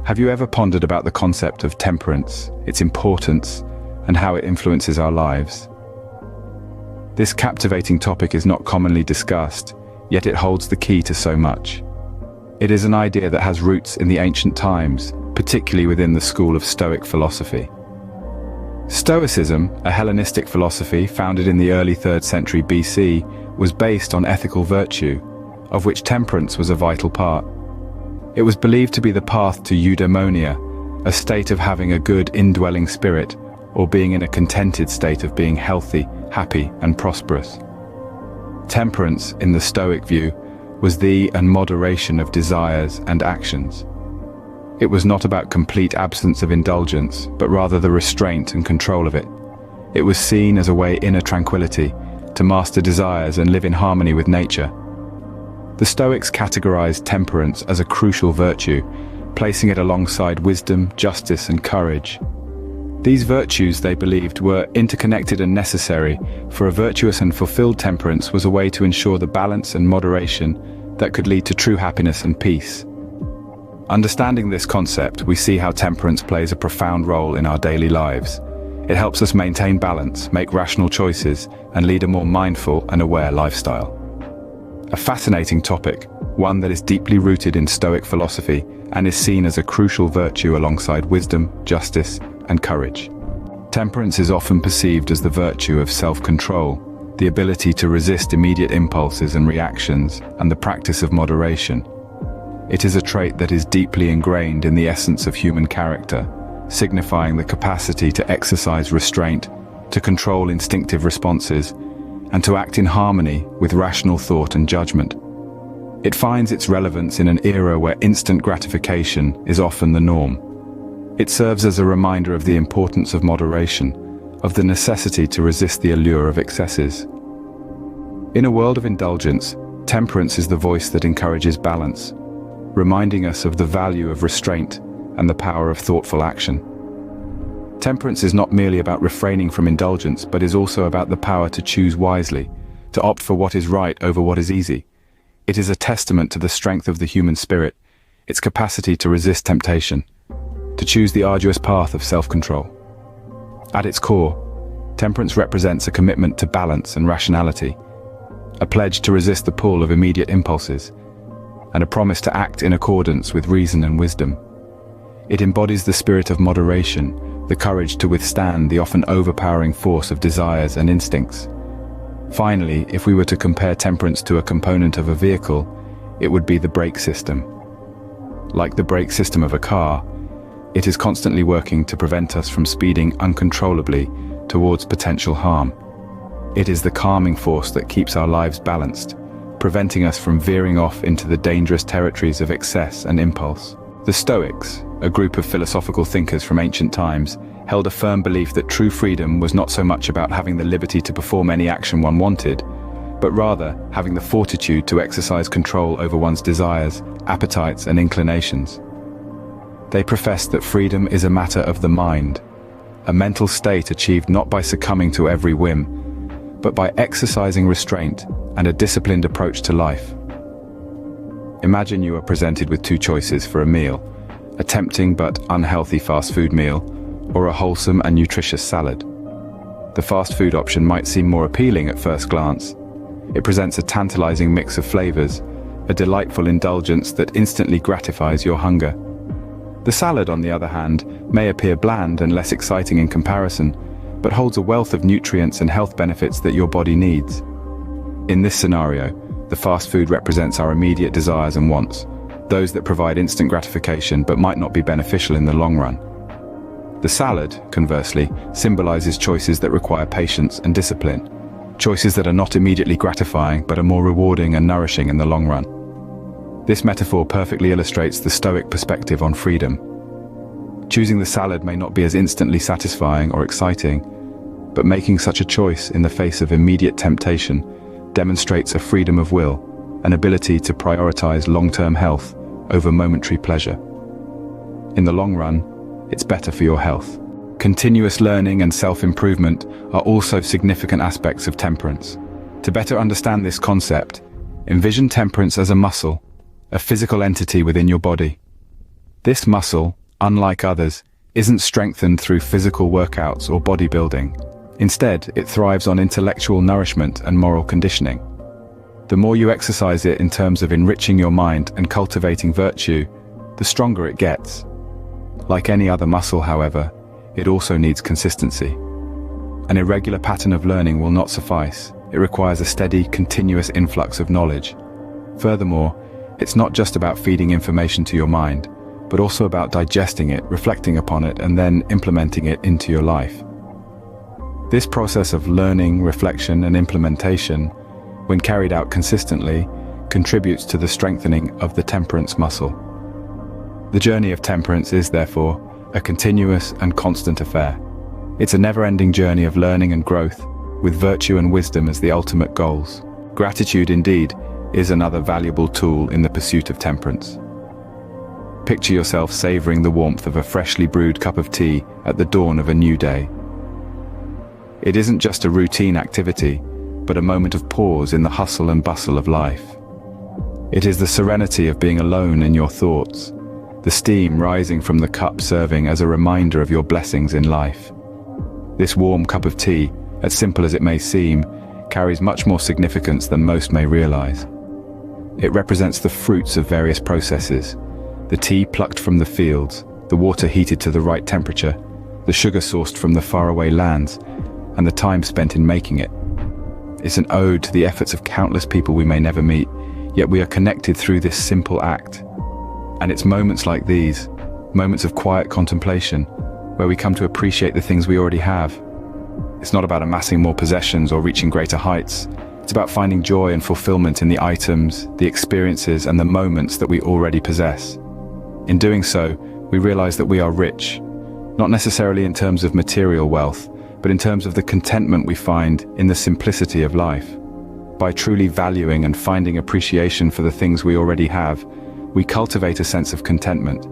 Have you ever pondered about the concept of temperance, its importance, and how it influences our lives? This captivating topic is not commonly discussed, yet it holds the key to so much. It is an idea that has roots in the ancient times, particularly within the school of Stoic philosophy. Stoicism, a Hellenistic philosophy founded in the early 3rd century BC, was based on ethical virtue, of which temperance was a vital part. It was believed to be the path to eudaimonia, a state of having a good indwelling spirit, or being in a contented state of being healthy, happy, and prosperous. Temperance, in the Stoic view, was the moderation of desires and actions. It was not about complete absence of indulgence, but rather the restraint and control of it. It was seen as a way inner tranquility, to master desires and live in harmony with nature. The Stoics categorized temperance as a crucial virtue, placing it alongside wisdom, justice, and courage. These virtues, they believed, were interconnected and necessary, for a virtuous and fulfilled temperance was a way to ensure the balance and moderation that could lead to true happiness and peace. Understanding this concept, we see how temperance plays a profound role in our daily lives. It helps us maintain balance, make rational choices, and lead a more mindful and aware lifestyle. A fascinating topic, one that is deeply rooted in Stoic philosophy and is seen as a crucial virtue alongside wisdom, justice, and courage. Temperance is often perceived as the virtue of self-control, the ability to resist immediate impulses and reactions, and the practice of moderation. It is a trait that is deeply ingrained in the essence of human character, signifying the capacity to exercise restraint, to control instinctive responses, and to act in harmony with rational thought and judgment. It finds its relevance in an era where instant gratification is often the norm. It serves as a reminder of the importance of moderation, of the necessity to resist the allure of excesses. In a world of indulgence, temperance is the voice that encourages balance, reminding us of the value of restraint and the power of thoughtful action. Temperance is not merely about refraining from indulgence, but is also about the power to choose wisely, to opt for what is right over what is easy. It is a testament to the strength of the human spirit, its capacity to resist temptation, to choose the arduous path of self-control. At its core, temperance represents a commitment to balance and rationality, a pledge to resist the pull of immediate impulses, and a promise to act in accordance with reason and wisdom. It embodies the spirit of moderation, the courage to withstand the often overpowering force of desires and instincts. Finally, if we were to compare temperance to a component of a vehicle, it would be the brake system. Like the brake system of a car, it is constantly working to prevent us from speeding uncontrollably towards potential harm. It is the calming force that keeps our lives balanced, preventing us from veering off into the dangerous territories of excess and impulse. The Stoics, a group of philosophical thinkers from ancient times, held a firm belief that true freedom was not so much about having the liberty to perform any action one wanted, but rather having the fortitude to exercise control over one's desires, appetites, and inclinations. They professed that freedom is a matter of the mind, a mental state achieved not by succumbing to every whim, but by exercising restraint and a disciplined approach to life. Imagine you are presented with two choices for a meal, a tempting but unhealthy fast food meal, or a wholesome and nutritious salad. The fast food option might seem more appealing at first glance. It presents a tantalizing mix of flavors, a delightful indulgence that instantly gratifies your hunger. The salad, on the other hand, may appear bland and less exciting in comparison, but holds a wealth of nutrients and health benefits that your body needs. In this scenario, the fast food represents our immediate desires and wants, those that provide instant gratification but might not be beneficial in the long run. The salad, conversely, symbolizes choices that require patience and discipline, choices that are not immediately gratifying but are more rewarding and nourishing in the long run. This metaphor perfectly illustrates the Stoic perspective on freedom. Choosing the salad may not be as instantly satisfying or exciting, but making such a choice in the face of immediate temptation demonstrates a freedom of will, an ability to prioritize long-term health over momentary pleasure. In the long run, it's better for your health. Continuous learning and self-improvement are also significant aspects of temperance. To better understand this concept, envision temperance as a muscle, a physical entity within your body. This muscle, unlike others, isn't strengthened through physical workouts or bodybuilding. Instead, it thrives on intellectual nourishment and moral conditioning. The more you exercise it in terms of enriching your mind and cultivating virtue, the stronger it gets. Like any other muscle, however, it also needs consistency. An irregular pattern of learning will not suffice. It requires a steady, continuous influx of knowledge. Furthermore, it's not just about feeding information to your mind, but also about digesting it, reflecting upon it, and then implementing it into your life. This process of learning, reflection, and implementation, when carried out consistently, contributes to the strengthening of the temperance muscle. The journey of temperance is, therefore, a continuous and constant affair. It's a never-ending journey of learning and growth, with virtue and wisdom as the ultimate goals. Gratitude, indeed, is another valuable tool in the pursuit of temperance. Picture yourself savoring the warmth of a freshly brewed cup of tea at the dawn of a new day. It isn't just a routine activity, but a moment of pause in the hustle and bustle of life. It is the serenity of being alone in your thoughts, the steam rising from the cup serving as a reminder of your blessings in life. This warm cup of tea, as simple as it may seem, carries much more significance than most may realize. It represents the fruits of various processes: the tea plucked from the fields, the water heated to the right temperature, the sugar sourced from the faraway lands, and the time spent in making it. It's an ode to the efforts of countless people we may never meet, yet we are connected through this simple act. And it's moments like these, moments of quiet contemplation, where we come to appreciate the things we already have. It's not about amassing more possessions or reaching greater heights. It's about finding joy and fulfillment in the items, the experiences, and the moments that we already possess. In doing so, we realize that we are rich, not necessarily in terms of material wealth, but in terms of the contentment we find in the simplicity of life. By truly valuing and finding appreciation for the things we already have, we cultivate a sense of contentment.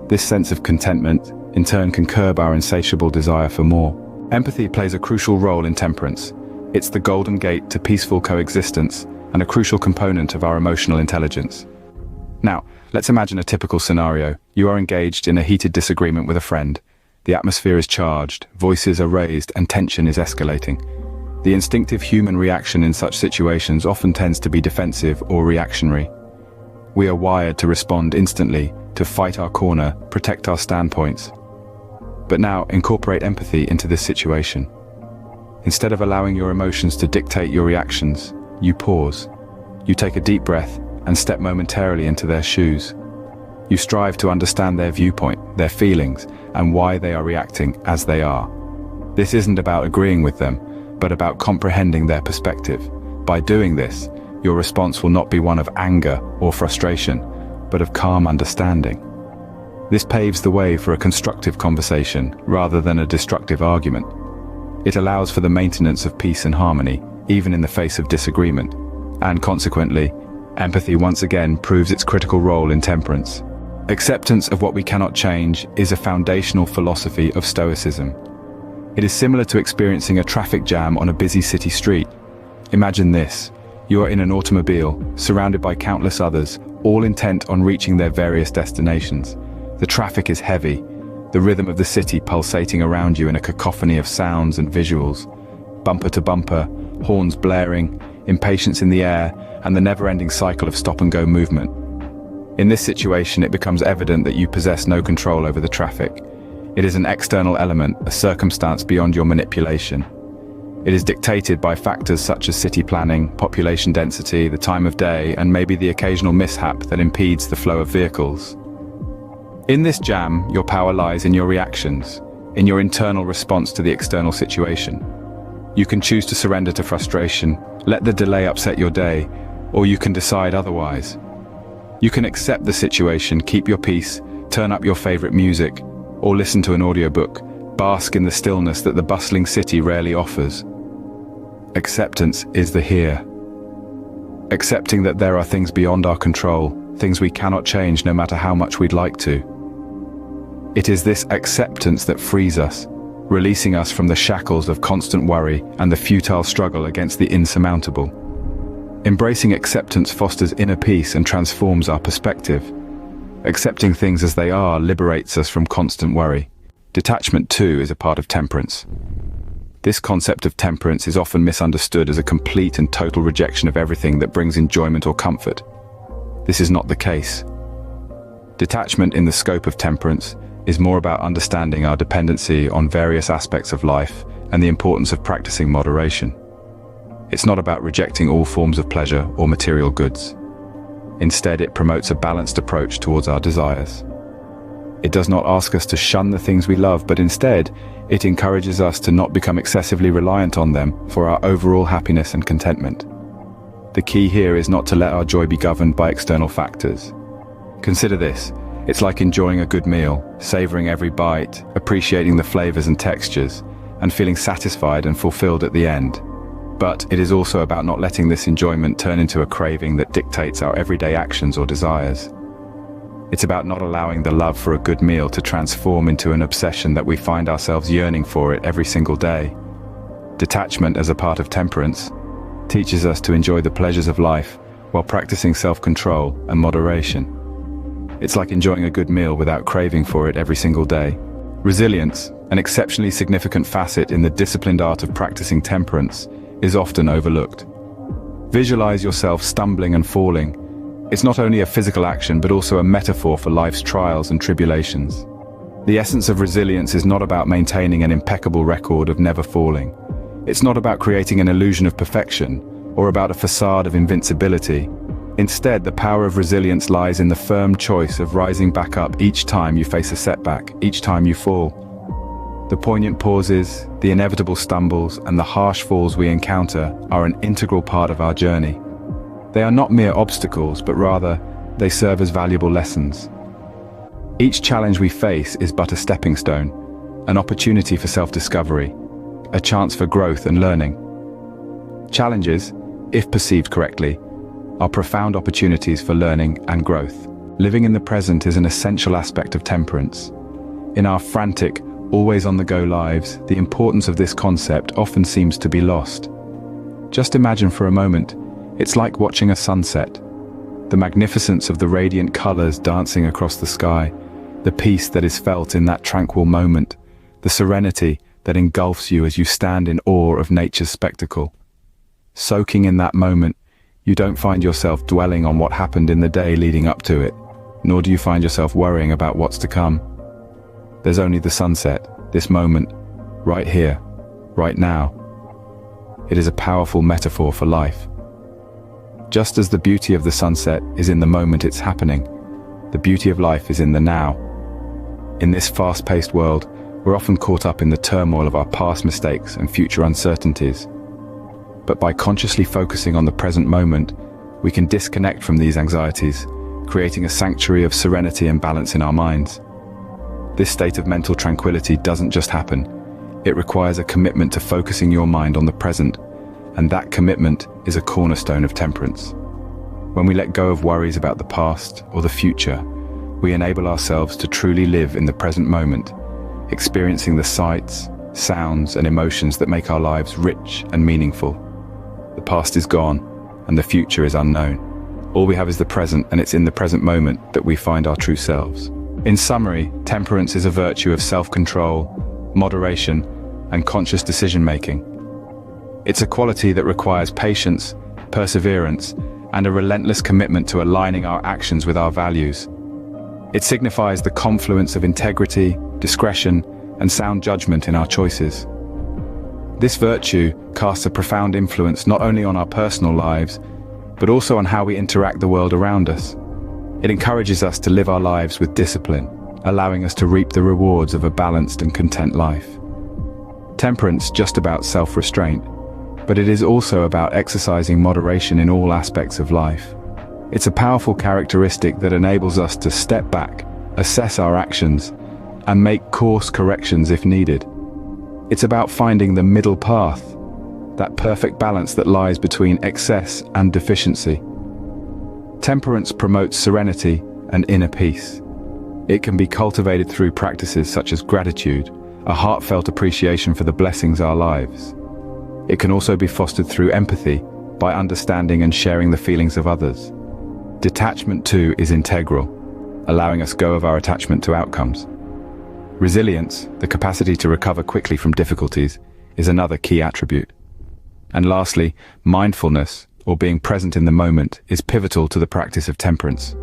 This sense of contentment, in turn, can curb our insatiable desire for more. Empathy plays a crucial role in temperance. It's the golden gate to peaceful coexistence and a crucial component of our emotional intelligence. Now, let's imagine a typical scenario. You are engaged in a heated disagreement with a friend. The atmosphere is charged, voices are raised, and tension is escalating. The instinctive human reaction in such situations often tends to be defensive or reactionary. We are wired to respond instantly, to fight our corner, protect our standpoints. But now, incorporate empathy into this situation. Instead of allowing your emotions to dictate your reactions, you pause. You take a deep breath and step momentarily into their shoes. You strive to understand their viewpoint, their feelings, and why they are reacting as they are. This isn't about agreeing with them, but about comprehending their perspective. By doing this, your response will not be one of anger or frustration, but of calm understanding. This paves the way for a constructive conversation rather than a destructive argument. It allows for the maintenance of peace and harmony, even in the face of disagreement. And consequently, empathy once again proves its critical role in temperance. Acceptance of what we cannot change is a foundational philosophy of Stoicism. It is similar to experiencing a traffic jam on a busy city street. Imagine this: you are in an automobile, surrounded by countless others, all intent on reaching their various destinations. The traffic is heavy, the rhythm of the city pulsating around you in a cacophony of sounds and visuals. Bumper to bumper, horns blaring, impatience in the air, and the never-ending cycle of stop-and-go movement. In this situation, it becomes evident that you possess no control over the traffic. It is an external element, a circumstance beyond your manipulation. It is dictated by factors such as city planning, population density, the time of day, and maybe the occasional mishap that impedes the flow of vehicles. In this jam, your power lies in your reactions, in your internal response to the external situation. You can choose to surrender to frustration, let the delay upset your day, or you can decide otherwise. You can accept the situation, keep your peace, turn up your favorite music, or listen to an audiobook, bask in the stillness that the bustling city rarely offers. Acceptance is the here. Accepting that there are things beyond our control, things we cannot change no matter how much we'd like to. It is this acceptance that frees us, releasing us from the shackles of constant worry and the futile struggle against the insurmountable. Embracing acceptance fosters inner peace and transforms our perspective. Accepting things as they are liberates us from constant worry. Detachment, too, is a part of temperance. This concept of temperance is often misunderstood as a complete and total rejection of everything that brings enjoyment or comfort. This is not the case. Detachment in the scope of temperance is more about understanding our dependency on various aspects of life and the importance of practicing moderation. It's not about rejecting all forms of pleasure or material goods. Instead, it promotes a balanced approach towards our desires. It does not ask us to shun the things we love, but instead, it encourages us to not become excessively reliant on them for our overall happiness and contentment. The key here is not to let our joy be governed by external factors. Consider this: it's like enjoying a good meal, savoring every bite, appreciating the flavors and textures, and feeling satisfied and fulfilled at the end. But it is also about not letting this enjoyment turn into a craving that dictates our everyday actions or desires. It's about not allowing the love for a good meal to transform into an obsession that we find ourselves yearning for it every single day. Detachment, as a part of temperance, teaches us to enjoy the pleasures of life while practicing self-control and moderation. It's like enjoying a good meal without craving for it every single day. Resilience, an exceptionally significant facet in the disciplined art of practicing temperance, is often overlooked. Visualize yourself stumbling and falling. It's not only a physical action, but also a metaphor for life's trials and tribulations. The essence of resilience is not about maintaining an impeccable record of never falling. It's not about creating an illusion of perfection or about a facade of invincibility. Instead, the power of resilience lies in the firm choice of rising back up each time you face a setback, each time you fall. The poignant pauses, the inevitable stumbles, and the harsh falls we encounter are an integral part of our journey. They are not mere obstacles, but rather, they serve as valuable lessons. Each challenge we face is but a stepping stone, an opportunity for self-discovery, a chance for growth and learning. Challenges, if perceived correctly, are profound opportunities for learning and growth. Living in the present is an essential aspect of temperance. In our frantic, always-on-the-go lives, the importance of this concept often seems to be lost. Just imagine for a moment, it's like watching a sunset. The magnificence of the radiant colors dancing across the sky, the peace that is felt in that tranquil moment, the serenity that engulfs you as you stand in awe of nature's spectacle. Soaking in that moment, you don't find yourself dwelling on what happened in the day leading up to it, nor do you find yourself worrying about what's to come. There's only the sunset, this moment, right here, right now. It is a powerful metaphor for life. Just as the beauty of the sunset is in the moment it's happening, the beauty of life is in the now. In this fast-paced world, we're often caught up in the turmoil of our past mistakes and future uncertainties. But by consciously focusing on the present moment, we can disconnect from these anxieties, creating a sanctuary of serenity and balance in our minds. This state of mental tranquility doesn't just happen. It requires a commitment to focusing your mind on the present, and that commitment is a cornerstone of temperance. When we let go of worries about the past or the future, we enable ourselves to truly live in the present moment, experiencing the sights, sounds, and emotions that make our lives rich and meaningful. The past is gone, and the future is unknown. All we have is the present, and it's in the present moment that we find our true selves. In summary, temperance is a virtue of self-control, moderation, and conscious decision-making. It's a quality that requires patience, perseverance, and a relentless commitment to aligning our actions with our values. It signifies the confluence of integrity, discretion, and sound judgment in our choices. This virtue casts a profound influence not only on our personal lives, but also on how we interact the world around us. It encourages us to live our lives with discipline, allowing us to reap the rewards of a balanced and content life. Temperance is just about self-restraint, but it is also about exercising moderation in all aspects of life. It's a powerful characteristic that enables us to step back, assess our actions, and make course corrections if needed. It's about finding the middle path, that perfect balance that lies between excess and deficiency. Temperance promotes serenity and inner peace. It can be cultivated through practices such as gratitude, a heartfelt appreciation for the blessings our lives. It can also be fostered through empathy, by understanding and sharing the feelings of others. Detachment too is integral. allowing us go of our attachment to outcomes. Resilience, the capacity to recover quickly from difficulties, is another key attribute. And lastly, mindfulness, or being present in the moment, is pivotal to the practice of temperance.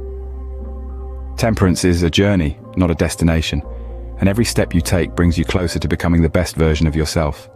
Temperance is a journey, not a destination, and every step you take brings you closer to becoming the best version of yourself.